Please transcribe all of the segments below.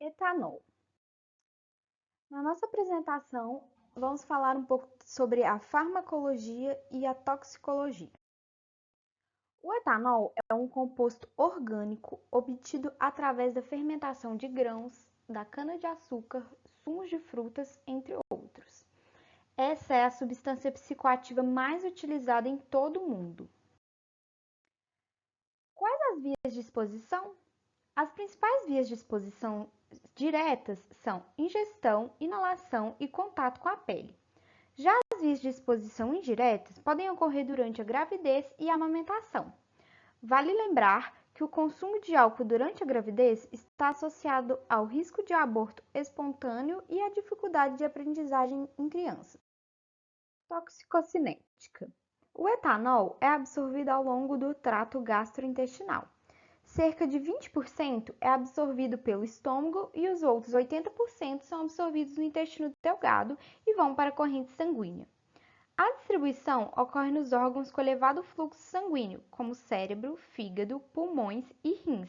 Etanol. Na nossa apresentação, vamos falar um pouco sobre a farmacologia e a toxicologia. O etanol é um composto orgânico obtido através da fermentação de grãos, da cana-de-açúcar, sumos de frutas, entre outros. Essa é a substância psicoativa mais utilizada em todo o mundo. Quais as vias de exposição? As principais vias de exposição diretas são ingestão, inalação e contato com a pele. Já as vias de exposição indiretas podem ocorrer durante a gravidez e a amamentação. Vale lembrar que o consumo de álcool durante a gravidez está associado ao risco de aborto espontâneo e à dificuldade de aprendizagem em crianças. Toxicocinética. O etanol é absorvido ao longo do trato gastrointestinal. Cerca de 20% é absorvido pelo estômago e os outros 80% são absorvidos no intestino delgado e vão para a corrente sanguínea. A distribuição ocorre nos órgãos com elevado fluxo sanguíneo, como cérebro, fígado, pulmões e rins,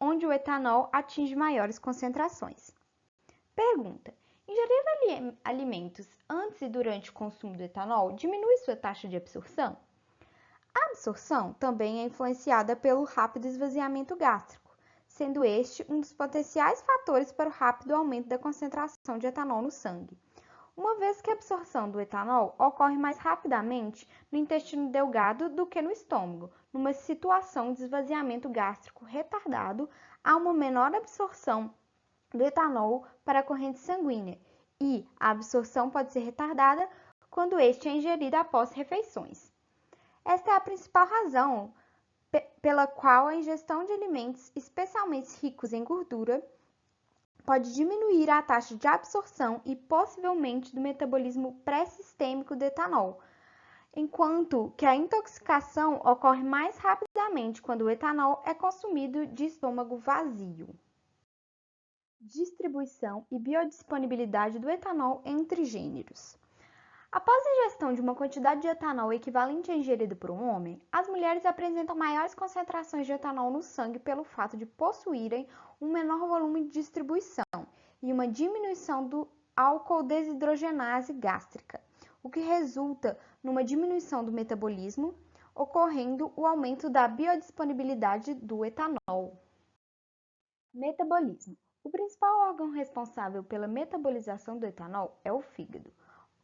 onde o etanol atinge maiores concentrações. Pergunta: ingerir alimentos antes e durante o consumo do etanol diminui sua taxa de absorção? A absorção também é influenciada pelo rápido esvaziamento gástrico, sendo este um dos potenciais fatores para o rápido aumento da concentração de etanol no sangue. Uma vez que a absorção do etanol ocorre mais rapidamente no intestino delgado do que no estômago, numa situação de esvaziamento gástrico retardado, há uma menor absorção do etanol para a corrente sanguínea e a absorção pode ser retardada quando este é ingerido após refeições. Esta é a principal razão pela qual a ingestão de alimentos, especialmente ricos em gordura, pode diminuir a taxa de absorção e possivelmente do metabolismo pré-sistêmico do etanol, enquanto que a intoxicação ocorre mais rapidamente quando o etanol é consumido de estômago vazio. Distribuição e biodisponibilidade do etanol entre gêneros. Após a ingestão de uma quantidade de etanol equivalente à ingerida por um homem, as mulheres apresentam maiores concentrações de etanol no sangue pelo fato de possuírem um menor volume de distribuição e uma diminuição do álcool desidrogenase gástrica, o que resulta numa diminuição do metabolismo, ocorrendo o aumento da biodisponibilidade do etanol. Metabolismo. O principal órgão responsável pela metabolização do etanol é o fígado,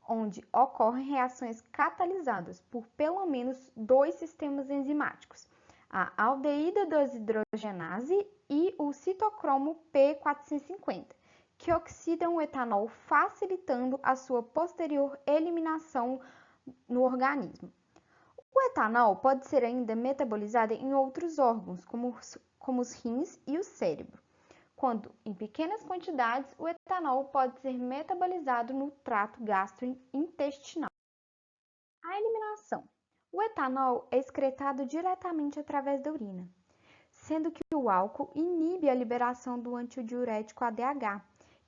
onde ocorrem reações catalisadas por pelo menos dois sistemas enzimáticos, a aldeída desidrogenase e o citocromo P450, que oxidam o etanol, facilitando a sua posterior eliminação no organismo. O etanol pode ser ainda metabolizado em outros órgãos, como os rins e o cérebro. Quando, em pequenas quantidades, o etanol pode ser metabolizado no trato gastrointestinal. A eliminação. O etanol é excretado diretamente através da urina, sendo que o álcool inibe a liberação do antidiurético ADH,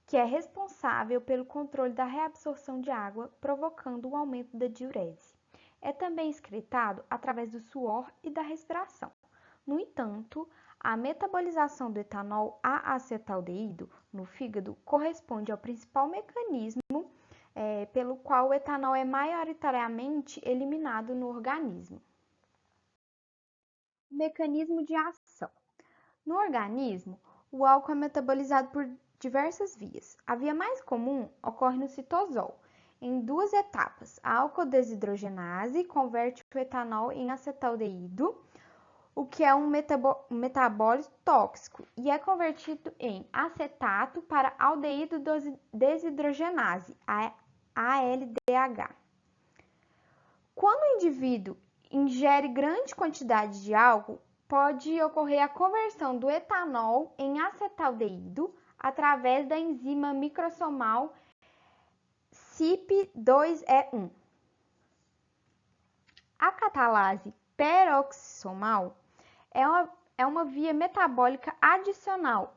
que é responsável pelo controle da reabsorção de água, provocando o aumento da diurese. É também excretado através do suor e da respiração. No entanto, a metabolização do etanol a acetaldeído no fígado corresponde ao principal mecanismo pelo qual o etanol é maioritariamente eliminado no organismo. Mecanismo de ação. No organismo, o álcool é metabolizado por diversas vias. A via mais comum ocorre no citosol, em duas etapas. A álcool desidrogenase converte o etanol em acetaldeído, o que é um metabólito tóxico, e é convertido em acetato para aldeído desidrogenase, ALDH. Quando o indivíduo ingere grande quantidade de álcool, pode ocorrer a conversão do etanol em acetaldeído através da enzima microsomal CYP2E1. A catalase peroxisomal é uma via metabólica adicional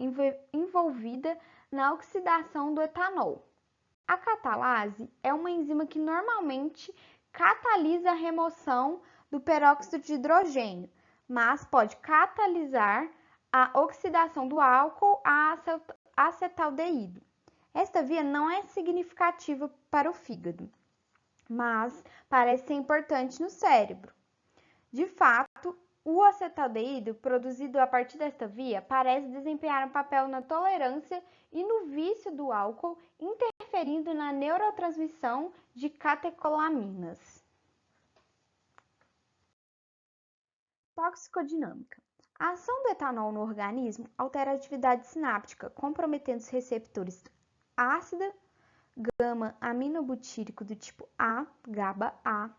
envolvida na oxidação do etanol. A catalase é uma enzima que normalmente catalisa a remoção do peróxido de hidrogênio, mas pode catalisar a oxidação do álcool à acetaldeído. Esta via não é significativa para o fígado, mas parece ser importante no cérebro. De fato, o acetaldeído produzido a partir desta via parece desempenhar um papel na tolerância e no vício do álcool, interferindo na neurotransmissão de catecolaminas. Toxicodinâmica. A ação do etanol no organismo altera a atividade sináptica, comprometendo os receptores ácida, gama-aminobutírico do tipo A, GABA-A,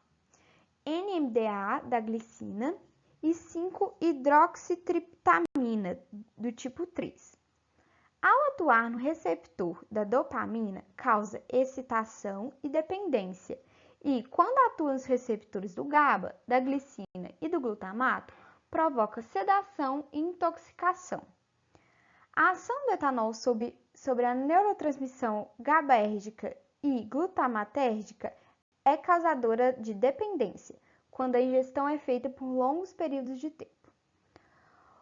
NMDA da glicina e 5-hidroxitriptamina do tipo 3. Ao atuar no receptor da dopamina, causa excitação e dependência, e quando atua nos receptores do GABA, da glicina e do glutamato, provoca sedação e intoxicação. A ação do etanol sobre a neurotransmissão GABAérgica e glutamatérgica é causadora de dependência, quando a ingestão é feita por longos períodos de tempo.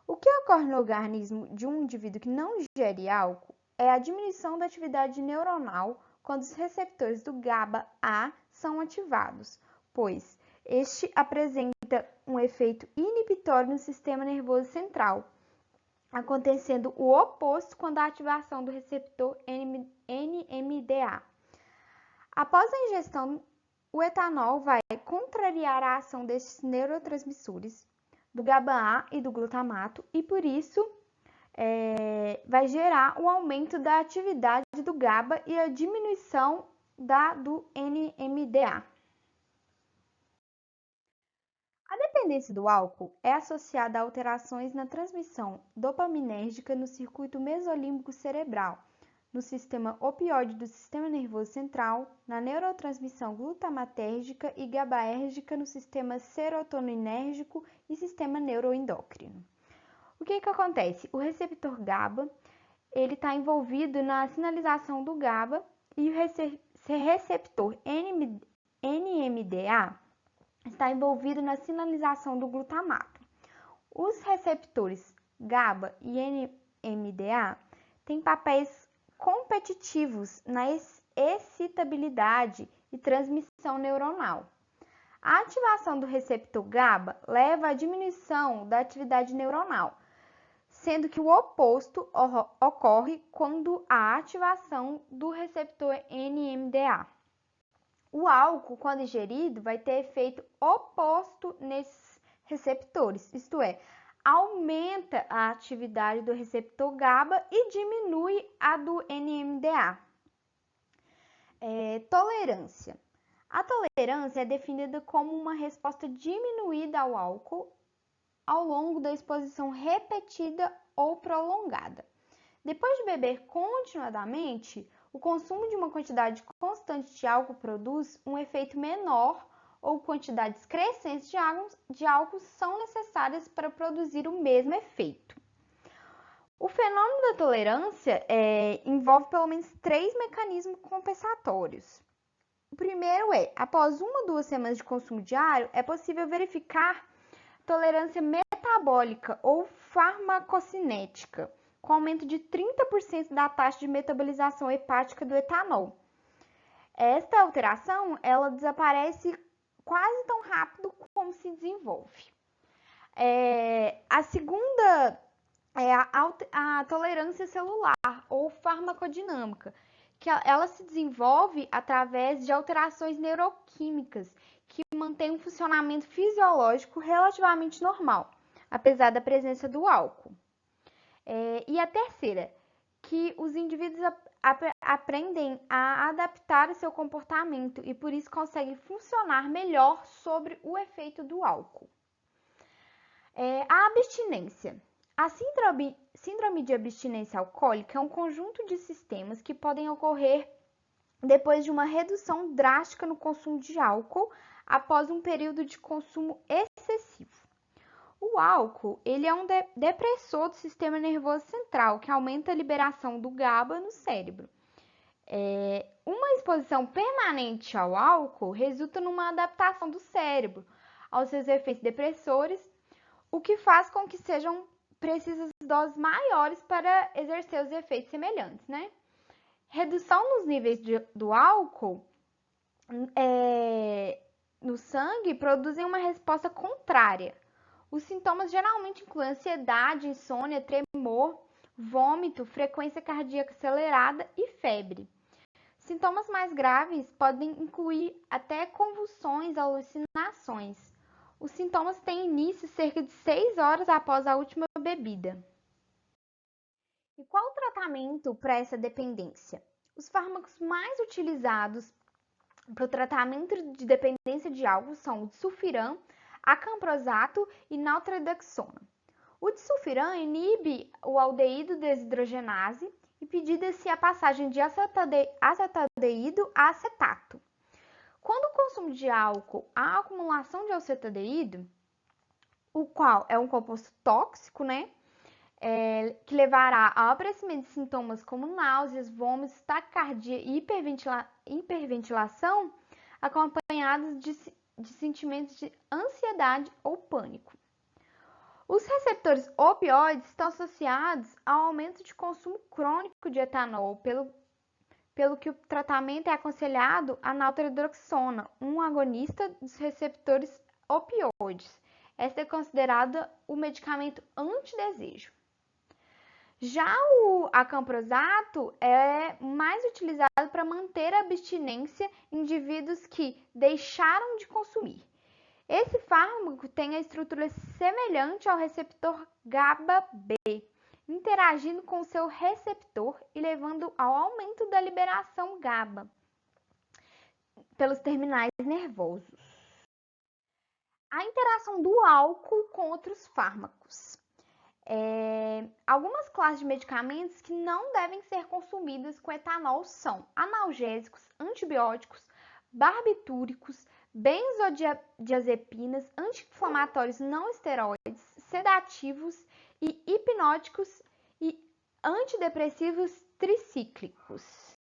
O que ocorre no organismo de um indivíduo que não ingere álcool é a diminuição da atividade neuronal quando os receptores do GABA-A são ativados, pois este apresenta um efeito inibitório no sistema nervoso central, acontecendo o oposto quando a ativação do receptor NMDA. Após a ingestão, o etanol vai contrariar a ação desses neurotransmissores, do GABA-A e do glutamato, e por isso vai gerar o aumento da atividade do GABA e a diminuição do NMDA. A dependência do álcool é associada a alterações na transmissão dopaminérgica no circuito mesolímbico cerebral, no sistema opioide do sistema nervoso central, na neurotransmissão glutamatérgica e GABAérgica no sistema serotoninérgico e sistema neuroendócrino. O que acontece? O receptor GABA ele está envolvido na sinalização do GABA e o receptor NMDA está envolvido na sinalização do glutamato. Os receptores GABA e NMDA têm papéis competitivos na excitabilidade e transmissão neuronal. A ativação do receptor GABA leva à diminuição da atividade neuronal, sendo que o oposto ocorre quando há ativação do receptor NMDA. O álcool, quando ingerido, vai ter efeito oposto nesses receptores, isto é, aumenta a atividade do receptor GABA e diminui a do NMDA. Tolerância. A tolerância é definida como uma resposta diminuída ao álcool ao longo da exposição repetida ou prolongada. Depois de beber continuadamente, o consumo de uma quantidade constante de álcool produz um efeito menor ou quantidades crescentes de álcool são necessárias para produzir o mesmo efeito. O fenômeno da tolerância envolve pelo menos 3 mecanismos compensatórios. O primeiro após 1 ou 2 semanas de consumo diário, é possível verificar tolerância metabólica ou farmacocinética, com aumento de 30% da taxa de metabolização hepática do etanol. Esta alteração, ela desaparece quase tão rápido como se desenvolve. A segunda é a tolerância celular ou farmacodinâmica, que ela se desenvolve através de alterações neuroquímicas que mantêm um funcionamento fisiológico relativamente normal, apesar da presença do álcool. E a terceira, que os indivíduos aprendem a adaptar o seu comportamento e por isso conseguem funcionar melhor sobre o efeito do álcool. A abstinência. A síndrome de abstinência alcoólica é um conjunto de sistemas que podem ocorrer depois de uma redução drástica no consumo de álcool após um período de consumo excessivo. O álcool ele é um depressor do sistema nervoso central, que aumenta a liberação do GABA no cérebro. Uma exposição permanente ao álcool resulta numa adaptação do cérebro aos seus efeitos depressores, o que faz com que sejam precisa de doses maiores para exercer os efeitos semelhantes, né? Redução nos níveis do álcool no sangue produzem uma resposta contrária. Os sintomas geralmente incluem ansiedade, insônia, tremor, vômito, frequência cardíaca acelerada e febre. Sintomas mais graves podem incluir até convulsões, alucinações. Os sintomas têm início cerca de 6 horas após a última bebida. E qual o tratamento para essa dependência? Os fármacos mais utilizados para o tratamento de dependência de álcool são o disulfiram, acamprosato e naltrexona. O disulfiram inibe o aldeído desidrogenase, impedindo-se a passagem de acetaldeído a acetato. Quando o consumo de álcool há acumulação de acetaldeído, o qual é um composto tóxico, né? Que levará ao aparecimento de sintomas como náuseas, vômitos, taquicardia e hiperventilação, acompanhados de sentimentos de ansiedade ou pânico. Os receptores opioides estão associados ao aumento de consumo crônico de etanol, pelo que o tratamento é aconselhado a naltrexona, um agonista dos receptores opioides. Esta é considerada o medicamento antidesejo. Já o acamprosato é mais utilizado para manter a abstinência em indivíduos que deixaram de consumir. Esse fármaco tem a estrutura semelhante ao receptor GABA-B, interagindo com seu receptor e levando ao aumento da liberação GABA pelos terminais nervosos. A interação do álcool com outros fármacos. Algumas classes de medicamentos que não devem ser consumidas com etanol são analgésicos, antibióticos, barbitúricos, benzodiazepinas, anti-inflamatórios não esteroides, sedativos e hipnóticos e antidepressivos tricíclicos.